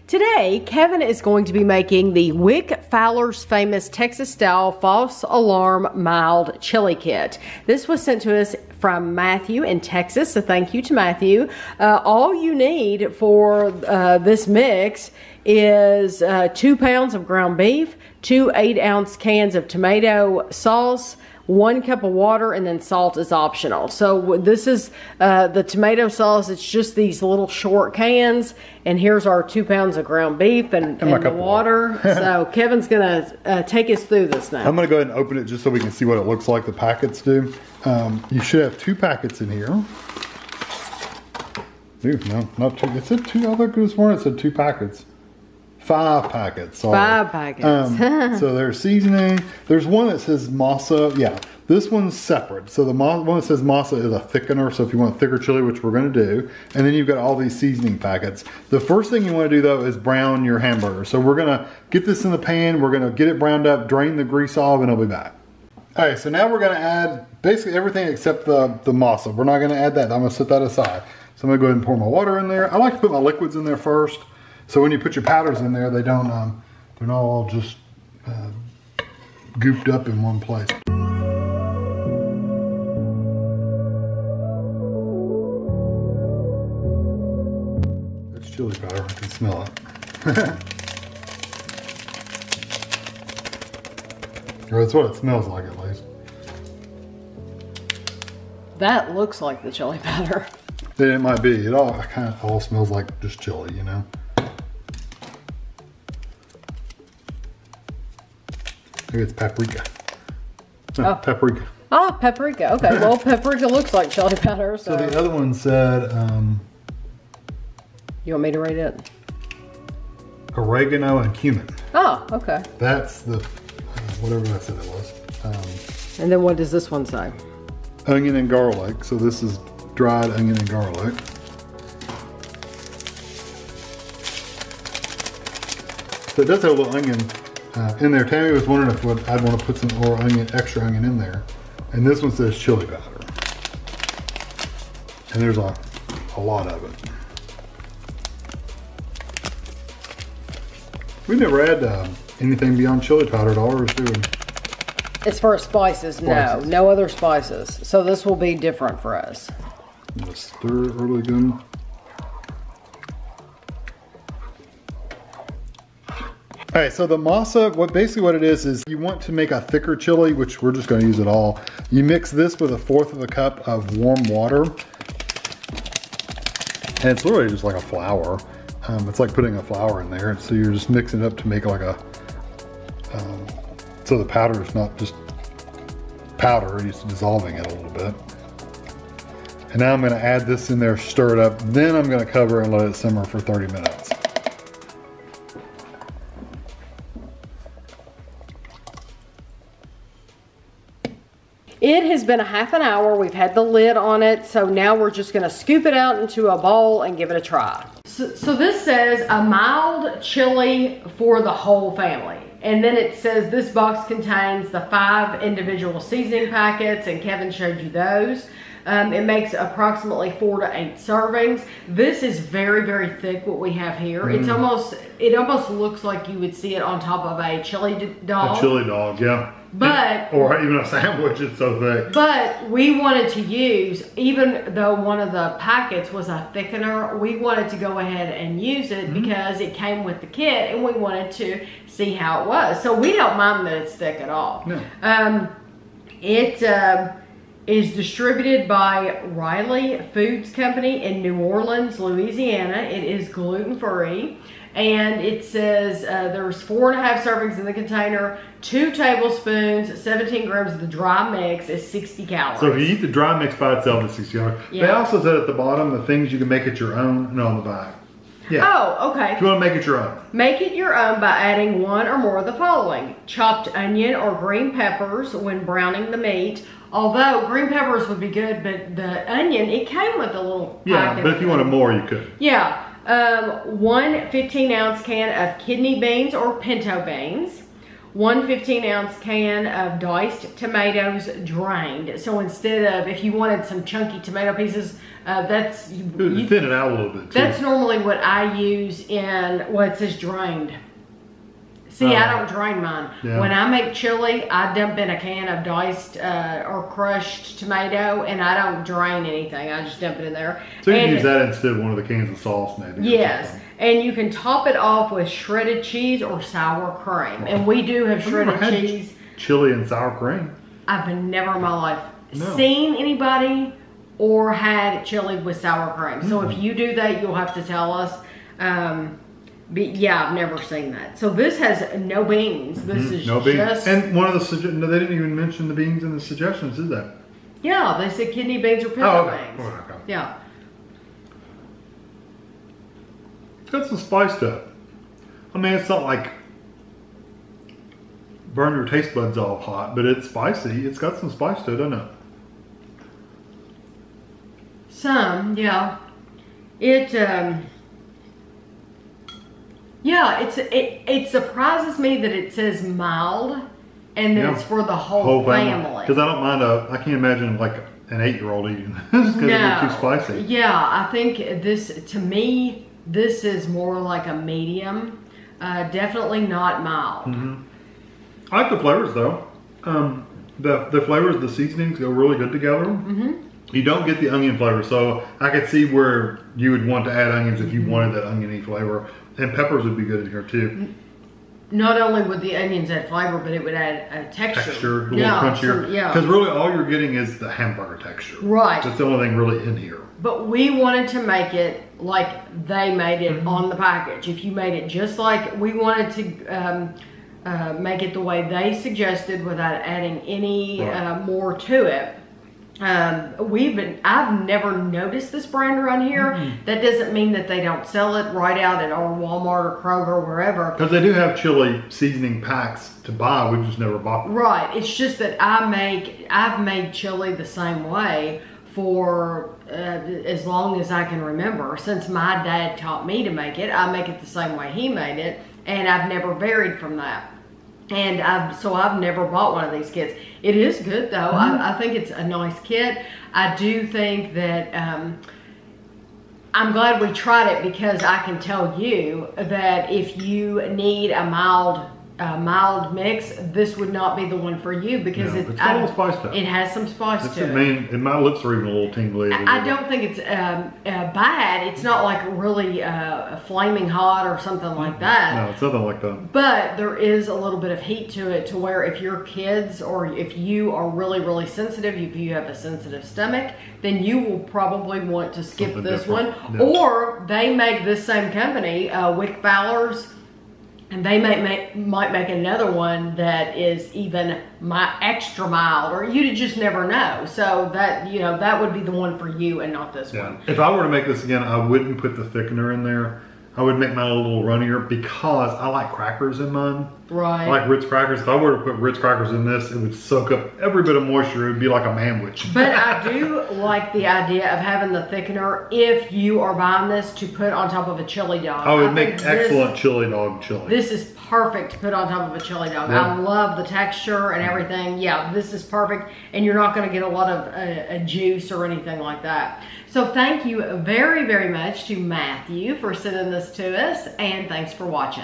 Today, Kevin is going to be making the Wick Fowler's famous Texas-style false alarm mild chili kit. This was sent to us from Matthew in Texas, so thank you to Matthew. All you need for this mix is 2 pounds of ground beef, 2 8-ounce cans of tomato sauce, 1 cup of water, and then salt is optional. So this is the tomato sauce. It's just these little short cans, and here's our 2 pounds of ground beef and the water. So Kevin's gonna take us through this now. I'm gonna go ahead and open it just so we can see what it looks like the packets do. You should have 2 packets in here. Ooh, no, not 2. It said 2. I looked this morning, it said 2 packets. 5 packets. Sorry. 5 packets. So there's seasoning. There's one that says masa. Yeah, this one's separate. So the one that says masa is a thickener. So if you want thicker chili, which we're going to do, and then you've got all these seasoning packets. The first thing you want to do though is brown your hamburger. So we're going to get this in the pan. We're going to get it browned up, drain the grease off, and I'll be back. All right. So now we're going to add basically everything except the masa. We're not going to add that. I'm going to set that aside. So I'm going to go ahead and pour my water in there. I like to put my liquids in there first. So when you put your powders in there, they don't, they're not all just gooped up in one place. That's chili powder, I can smell it. Or that's what it smells like at least. That looks like the chili powder. It might be. It all kind of all smells like just chili, you know. Maybe it's paprika. No, paprika. Oh, paprika. Okay, well, paprika looks like chili powder. So the other one said... you want me to read it? Oregano and cumin. Oh, okay. That's the... whatever I said it was. And then what does this one say? Onion and garlic. So this is dried onion and garlic. So it does have a little onion in there. Tammy was wondering if I'd want to put some more onion, extra onion in there. And this one says chili powder. And there's a lot of it. We never add anything beyond chili powder to ours, do we? As far as spices, no other spices. So this will be different for us. Just stir it really good. All right, so the masa, basically what it is you want to make a thicker chili, which we're just going to use it all. You mix this with 1/4 of a cup of warm water. And it's literally just like a flour. It's like putting a flour in there. So you're just mixing it up to make like a, so the powder is not just powder, you're just dissolving it a little bit. And now I'm going to add this in there, stir it up. Then I'm going to cover it and let it simmer for 30 minutes. It has been a half an hour. We've had the lid on it. So now we're just gonna scoop it out into a bowl and give it a try. So this says a mild chili for the whole family. And then it says this box contains the 5 individual seasoning packets, and Kevin showed you those. It makes approximately 4 to 8 servings. This is very, very thick, what we have here. It almost looks like you would see it on top of a chili dog. A chili dog, yeah. But, or even a sandwich, it's so thick. But we wanted to use, even though one of the packets was a thickener, we wanted to go ahead and use it because it came with the kit and we wanted to see how it was. So we don't mind that it's thick at all. No. It is distributed by Riley Foods Company in New Orleans, Louisiana. It is gluten-free. And it says there's 4.5 servings in the container, 2 tablespoons, 17 grams of the dry mix is 60 calories. So if you eat the dry mix by itself, it's 60 calories. Yeah. They also said at the bottom the things you can make it your own, and on the back. Yeah. Oh, okay. If you want to make it your own. Make it your own by adding 1 or more of the following: chopped onion or green peppers when browning the meat. Although green peppers would be good, but the onion, it came with a little packet. Yeah, but if you wanted more, you could. Yeah. 1 15-ounce can of kidney beans or pinto beans, one 15-ounce can of diced tomatoes drained. So instead of, if you wanted some chunky tomato pieces, that's... You thin it out a little bit too. That's normally what I use in, well, it says drained. See, I don't drain mine. Yeah. When I make chili, I dump in a can of diced or crushed tomato, and I don't drain anything. I just dump it in there. So you can use that instead of one of the cans of sauce, maybe. Yes, and you can top it off with shredded cheese or sour cream. And we do have shredded cheese. Chili and sour cream? I've never in my life seen anybody or had chili with sour cream. So if you do that, you'll have to tell us. But yeah, I've never seen that. So this has no beans. This is no beans. And one of the they didn't even mention the beans in the suggestions, did they? Yeah, they said kidney beans or pinto beans. Oh, okay. Yeah. It's got some spice to it. I mean, it's not like burn your taste buds all hot, but it's spicy. It's got some spice to it, doesn't it? Some, yeah. Yeah, it surprises me that it says mild, and that it's for the whole family. Because I don't mind I can't imagine like an 8-year-old eating this because it's too spicy. Yeah, I think this, to me, this is more like a medium. Definitely not mild. I like the flavors though. The flavors, the seasonings go really good together. You don't get the onion flavor, so I could see where you would want to add onions if you wanted that oniony flavor. And peppers would be good in here too. Not only would the onions add flavor, but it would add a texture. A little crunchier. Because really all you're getting is the hamburger texture. Right. That's the only thing really in here. But we wanted to make it like they made it on the package. If you made it just like we wanted to make it the way they suggested without adding any more to it. I've never noticed this brand around here. That doesn't mean that they don't sell it right out at our Walmart or Kroger or wherever. Because they do have chili seasoning packs to buy. We just never bought them. Right. It's just that I've made chili the same way for as long as I can remember. Since my dad taught me to make it, I make it the same way he made it, and I've never varied from that. And so I've never bought one of these kits. It is good though. I think it's a nice kit. I do think that I'm glad we tried it, because I can tell you that if you need a mild mix, this would not be the one for you, because it's got a little spice to it. It has some spice to it. And my lips are even a little tingly. I don't think it's bad. It's not like really flaming hot or something like that. No, it's nothing like that. But there is a little bit of heat to it, to where if your kids, or if you are really, really sensitive, if you have a sensitive stomach, then you will probably want to skip this one. Yeah. Or they make this same company, Wick Fowler's, and they might make another one that is even extra mild, or you just never know. So that, that would be the one for you and not this one. If I were to make this again, I wouldn't put the thickener in there. I would make mine a little runnier, because I like crackers in mine. Right. I like Ritz crackers. If I were to put Ritz crackers in this, it would soak up every bit of moisture. It would be like a manwich. But I do like the idea of having the thickener if you are buying this to put on top of a chili dog. Oh, it would make excellent chili dog chili. This is perfect to put on top of a chili dog. Yeah. I love the texture and everything. Yeah, this is perfect. And you're not going to get a lot of juice or anything like that. So thank you very, very much to Matthew for sending this to us. And thanks for watching.